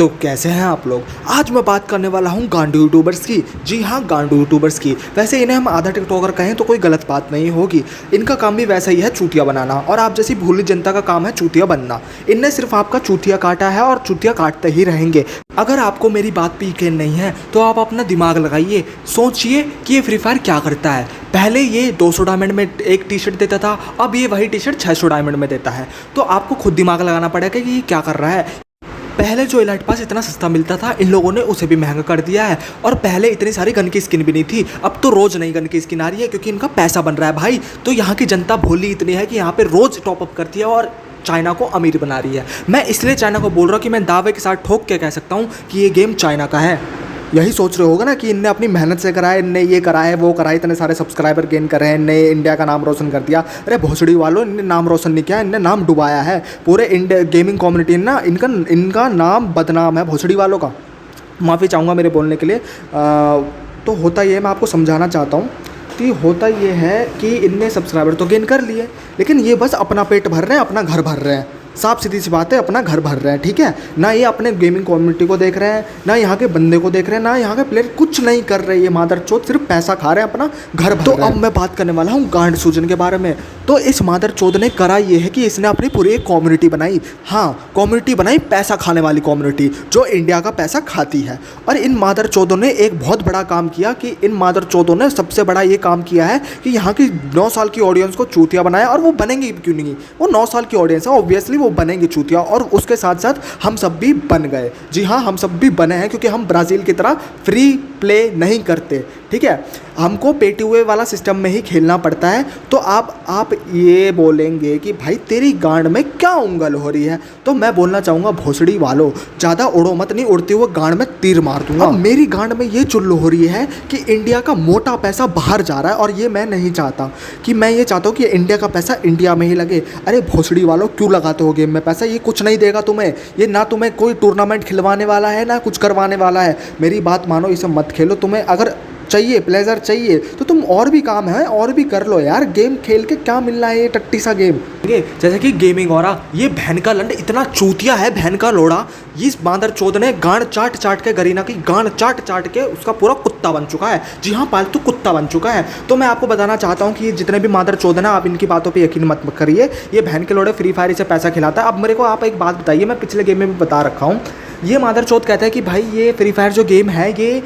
तो कैसे हैं आप लोग। आज मैं बात करने वाला हूं गांडू यूट्यूबर्स की। जी हाँ, गांडू यूट्यूबर्स की। वैसे इन्हें हम आधा टिकटॉकर कहें तो कोई गलत बात नहीं होगी। इनका काम भी वैसा ही है, चूतिया बनाना, और आप जैसी भोली जनता का काम है चूतिया बनना। इनने सिर्फ आपका चूतिया काटा है और चूतिया काटते ही रहेंगे। अगर आपको मेरी बात पे यकीन नहीं है तो आप अपना दिमाग लगाइए, सोचिए कि ये फ्री फायर क्या करता है। पहले ये 200 डायमंड में एक टी शर्ट देता था, अब ये वही टी शर्ट 600 डायमंड में देता है। तो आपको खुद दिमाग लगाना पड़ेगा कि ये क्या कर रहा है। पहले जो एलाइट पास इतना सस्ता मिलता था, इन लोगों ने उसे भी महंगा कर दिया है। और पहले इतनी सारी गन की स्किन भी नहीं थी, अब तो रोज़ नई गन की स्किन आ रही है क्योंकि इनका पैसा बन रहा है भाई। तो यहाँ की जनता भोली इतनी है कि यहाँ पे रोज़ टॉपअप करती है और चाइना को अमीर बना रही है। मैं इसलिए चाइना को बोल रहा हूँ कि मैं दावे के साथ ठोक के कह सकता हूँ कि ये गेम चाइना का है। यही सोच रहे होगा ना कि इनने अपनी मेहनत से करा है, इनने ये करा है, वो करा है, इतने सारे सब्सक्राइबर गेन कर रहे हैं, इनने इंडिया का नाम रोशन कर दिया। अरे भोसड़ी वालों, इनने नाम रोशन नहीं किया, इनने नाम डुबाया है। पूरे इंडिया गेमिंग कम्युनिटी ना इनका नाम बदनाम है भोसड़ी वालों का। माफ़ी चाहूँगा मेरे बोलने के लिए। तो होता ये, मैं आपको समझाना चाहता हूँ कि होता ये है कि इनने सब्सक्राइबर तो गेन कर लिए, लेकिन ये बस अपना पेट भर रहे हैं, अपना घर भर रहे हैं। साफ सीधी सी बात है, अपना घर भर रहे हैं, ठीक है ना। ये अपने गेमिंग कम्युनिटी को देख रहे हैं, ना यहाँ के बंदे को देख रहे हैं, ना यहाँ के प्लेयर कुछ नहीं कर रहे। ये मादरचोद सिर्फ पैसा खा रहे हैं, अपना घर भर रहे हैं। तो अब मैं बात करने वाला हूँ गांड सूजन के बारे में। तो इस मादरचोद ने करा ये है कि इसने अपनी पूरी एक कम्युनिटी बनाई। हाँ, कम्युनिटी बनाई, पैसा खाने वाली कम्युनिटी जो इंडिया का पैसा खाती है। और इन मादरचोदों ने एक बहुत बड़ा काम किया कि इन मादरचोदों ने सबसे बड़ा ये काम किया है कि यहाँ की 9 साल की ऑडियंस को चूतिया बनाया। और वो बनेंगे क्यों नहीं, वो 9 साल की ऑडियंस है, ऑब्वियसली वो बनेंगे चूतिया। और उसके साथ साथ हम सब भी बन गए। जी हाँ, हम सब भी बने हैं क्योंकि हम ब्राज़ील की तरह फ्री प्ले नहीं करते, ठीक है। हमको पेटी हुए वाला सिस्टम में ही खेलना पड़ता है। तो आप ये बोलेंगे कि भाई तेरी गांड में क्या उंगल हो रही है, तो मैं बोलना चाहूँगा भोसड़ी वालों, ज़्यादा उड़ो मत, नहीं उड़ती हुए गांड में तीर मार दूंगा। मेरी गांड में ये चुल्लू हो रही है कि इंडिया का मोटा पैसा बाहर जा रहा है, और ये मैं नहीं चाहता। कि मैं ये चाहता हूँ कि इंडिया का पैसा इंडिया में ही लगे। अरे भोसड़ी वालों, क्यों लगाते हो गेम में पैसा? ये कुछ नहीं देगा तुम्हें। ये ना तुम्हें कोई टूर्नामेंट खिलवाने वाला है, ना कुछ करवाने वाला है। मेरी बात मानो, इसे मत खेलो। तुम्हें अगर चाहिए प्लेजर चाहिए तो तुम और भी काम है और भी कर लो यार। गेम खेल के क्या मिल रहा है, ये टट्टी सा गेम। जैसे कि गेमिंग हो रहा, ये बहन का लंड इतना चूतिया है, बहन का लोड़ा। इस बांदर चोद ने गांड चाट चाट के, गरीना की गांड चाट चाट के उसका पूरा कुत्ता बन चुका है। जी हाँ, पालतू कुत्ता बन चुका है। तो मैं आपको बताना चाहता हूँ कि ये जितने भी मादर चोद है ना, आप इनकी बातों पर यकीन मत करिए। ये बहन के लोड़े फ्री फायर से पैसा खिलाता है। अब मेरे को आप एक बात बताइए, मैं पिछले गेम में भी बता रखा हूँ। ये मादर चोद कहता है कि भाई ये फ्री फायर जो गेम है ये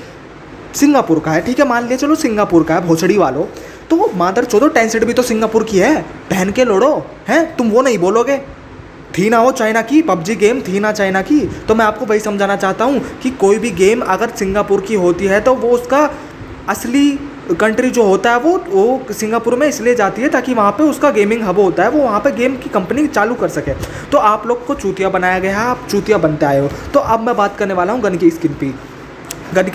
सिंगापुर का है, ठीक है, मान लिया चलो सिंगापुर का है भोसड़ी वालों। तो मादर चोदो, टेंसेंट भी तो सिंगापुर की है, बहन के लोड़ो हैं। तुम वो नहीं बोलोगे? थी ना वो चाइना की पबजी गेम, थी ना चाइना की। तो मैं आपको वही समझाना चाहता हूँ कि कोई भी गेम अगर सिंगापुर की होती है तो वो उसका असली कंट्री जो होता है वो सिंगापुर में इसलिए जाती है ताकि वहाँ पे उसका गेमिंग हब होता है, वो वहाँ पे गेम की कंपनी चालू कर सके। तो आप लोग को चूतिया बनाया गया है, आप चूतिया बनते आए हो। तो अब मैं बात करने वाला हूँ गन की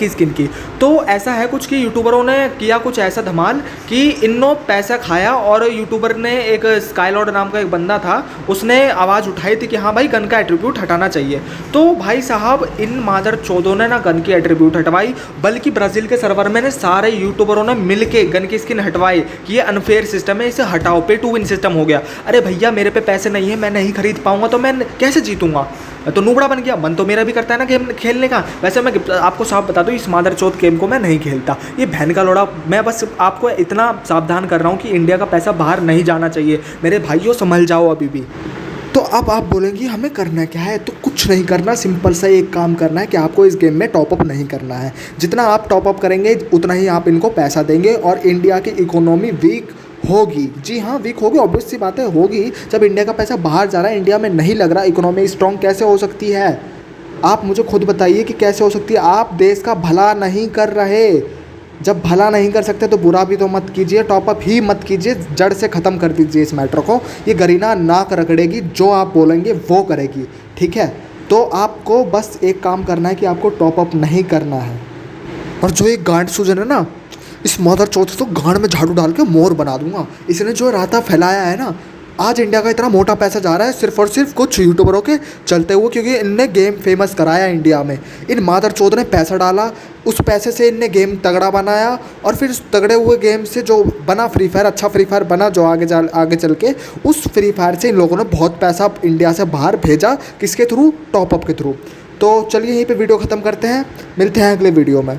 स्किन की। तो ऐसा है कुछ कि यूट्यूबरों ने किया कुछ ऐसा धमाल कि इन्हों पैसा खाया, और यूट्यूबर ने, एक स्काईलॉर्ड नाम का एक बंदा था, उसने आवाज़ उठाई थी कि हाँ भाई गन का एट्रीब्यूट हटाना चाहिए। तो भाई साहब, इन मादर चौधों ने ना गन की एट्रीब्यूट हटवाई, बल्कि ब्राज़ील के सर्वर में ने सारे यूट्यूबरों ने मिल के गन की स्किन हटवाई कि ये अनफेयर सिस्टम है, इसे हटाओ, पे टू विन सिस्टम हो गया। अरे भैया, मेरे पे पैसे नहीं है, मैं नहीं खरीद पाऊंगा तो मैं कैसे जीतूंगा? तो नूबड़ा बन गया। मन तो मेरा भी करता है ना गेम खेलने का। वैसे मैं आपको साफ बता दूं, इस मादर चौथ गेम को मैं नहीं खेलता। ये बहन का लोड़ा। मैं बस आपको इतना सावधान कर रहा हूँ कि इंडिया का पैसा बाहर नहीं जाना चाहिए। मेरे भाइयों, संभल जाओ अभी भी। तो अब आप बोलेंगे हमें करना क्या है? तो कुछ नहीं करना, सिंपल सा एक काम करना है कि आपको इस गेम में टॉपअप नहीं करना है। जितना आप टॉपअप करेंगे उतना ही आप इनको पैसा देंगे, और इंडिया की इकोनॉमी वीक होगी। जी हाँ, वीक होगी, ऑब्वियस सी बात है, होगी। जब इंडिया का पैसा बाहर जा रहा है, इंडिया में नहीं लग रहा, इकोनॉमी स्ट्रॉन्ग कैसे हो सकती है? आप मुझे खुद बताइए कि कैसे हो सकती है। आप देश का भला नहीं कर रहे। जब भला नहीं कर सकते तो बुरा भी तो मत कीजिए, टॉपअप ही मत कीजिए, जड़ से ख़त्म कर दीजिए इस मैटर को। ये गरीना नाक रगड़ेगी, जो आप बोलेंगे वो करेगी, ठीक है। तो आपको बस एक काम करना है कि आपको टॉपअप नहीं करना है। और जो एक गांड सूजन है ना, इस मदर चौथ तो गांड में झाड़ू डाल के मोर बना दूंगा। इसने जो राता फैलाया है ना, आज इंडिया का इतना मोटा पैसा जा रहा है सिर्फ और सिर्फ कुछ यूट्यूबरों के चलते हुए, क्योंकि इनने गेम फेमस कराया इंडिया में। इन मादर चौथ ने पैसा डाला, उस पैसे से इनने गेम तगड़ा बनाया, और फिर उस तगड़े हुए गेम से जो बना फ्री फायर, अच्छा फ्री फायर बना, जो आगे चल के उस फ्री फायर से इन लोगों ने बहुत पैसा इंडिया से बाहर भेजा। किसके थ्रू? टॉपअप के थ्रू। तो चलिए यहीं पे वीडियो ख़त्म करते हैं, मिलते हैं अगले वीडियो में।